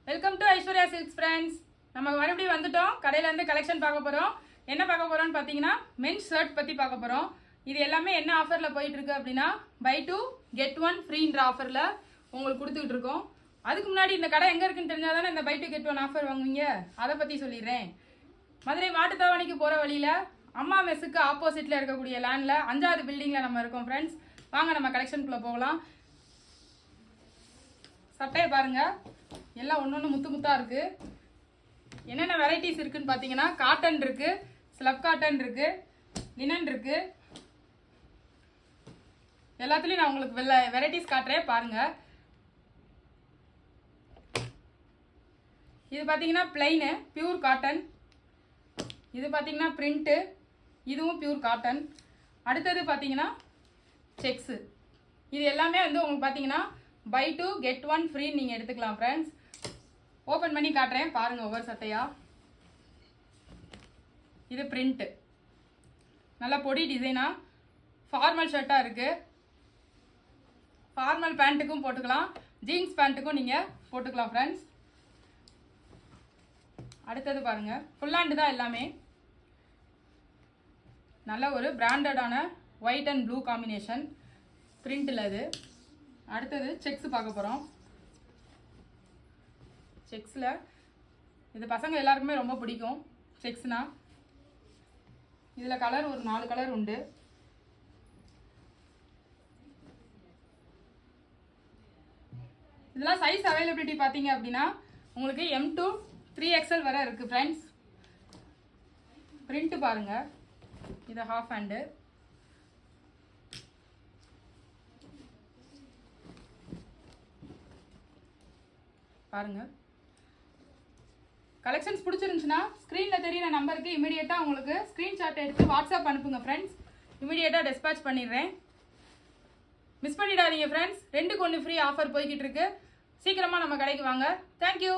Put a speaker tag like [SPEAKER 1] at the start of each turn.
[SPEAKER 1] Welcome to Aishwarya silks friends. நம்ம மறுபடியும் வந்துட்டோம். கடையில இருந்து கலெக்ஷன் பார்க்க போறோம். என்ன பார்க்க போறோம்னு பார்த்தீங்கன்னா மென்ஸ் ஷர்ட் பத்தி பார்க்க போறோம். இது எல்லாமே என்ன ஆஃபர்ல போயிட்டு இருக்கு அப்படின்னா பை 2 கெட் 1 ஃப்ரீன்ற ஆஃபர்ல உங்களுக்கு கொடுத்துக்கிட்டு இருக்கோம். அதுக்கு முன்னாடி இந்த கடை எங்க இருக்குன்னு தெரிஞ்சாதானே இந்த பை 2 கெட் 1 ஆஃபர் வாங்குவீங்க. அதை பத்தி சொல்லிடுறேன். மதுரை மாட்டுத்தாவணிக்கு போற வழியில அம்மா மெஸ்ஸுக்கு ஆப்போசிட்ல இருக்கக்கூடிய லேண்ட்ல 5வது பில்டிங்ல நம்ம இருக்கோம் ஃப்ரெண்ட்ஸ். வாங்க நம்ம கலெக்ஷனுக்குள்ள போகலாம். சட்டையை பாருங்க, எல்லாம் ஒன்று முத்து முத்தா இருக்கு. என்னென்ன வெரைட்டிஸ் இருக்குன்னு பார்த்தீங்கன்னா காட்டன் இருக்கு, ஸ்லப் காட்டன் இருக்கு, லினன் இருக்கு. எல்லாத்துலேயும் நான் உங்களுக்கு வெரைட்டிஸ் காட்டுறேன் பாருங்க. இது பார்த்தீங்கன்னா பிளைனு பியூர் காட்டன். இது பார்த்தீங்கன்னா பிரிண்ட்டு, இதுவும் பியூர் காட்டன். அடுத்தது பார்த்தீங்கன்னா செக்ஸு. இது எல்லாமே வந்து உங்களுக்கு பார்த்தீங்கன்னா பை 2 கெட் 1 ஃப்ரீ நீங்கள் எடுத்துக்கலாம் ஃப்ரெண்ட்ஸ். ஓப்பன் பண்ணி காட்டுறேன் பாருங்க ஒவ்வொரு சட்டையா. இது பிரிண்ட், நல்ல பொடி டிசைனா ஃபார்மல் ஷர்ட்டா இருக்கு. ஃபார்மல் பேண்ட்டுக்கும் போட்டுக்கலாம், ஜீன்ஸ் பேண்ட்டுக்கும் நீங்க போட்டுக்கலாம் ஃப்ரெண்ட்ஸ். அடுத்தது பாருங்க, ஃபுல் ஹேண்ட் தான் எல்லாமே. நல்ல ஒரு பிராண்டடான ஒயிட் அண்ட் ப்ளூ காம்பினேஷன் பிரிண்ட்ல இது. அடுத்தது செக்ஸ் பார்க்க போறோம். செக்ஸில் இது பசங்க எல்லாருக்குமே ரொம்ப பிடிக்கும் செக்ஸ்னா. இதில் கலர் ஒரு 4 கலர் உண்டு. இதெல்லாம் சைஸ் அவைலபிலிட்டி பார்த்தீங்க அப்படின்னா உங்களுக்கு M to 3XL வரை இருக்குது ஃப்ரெண்ட்ஸ். பிரிண்ட் பாருங்க, இது ஹாஃப் ஹேண்டு. பாருங்க, கலெக்ஷன்ஸ் பிடிச்சிருந்துச்சுன்னா ஸ்க்ரீனில் தெரியுற நம்பருக்கு இமீடியட்டாக உங்களுக்கு ஸ்க்ரீன்ஷாட் எடுத்து வாட்ஸ்அப் அனுப்புங்க ஃப்ரெண்ட்ஸ். இமீடியட்டாக டிஸ்பேச் பண்ணிடுறேன். மிஸ் பண்ணிடாதீங்க ஃப்ரெண்ட்ஸ். 2க்கு 1 ஃப்ரீ ஆஃபர் போய்கிட்டு இருக்கு. சீக்கிரமாக நம்ம கடைக்கு வாங்க. தேங்க்யூ.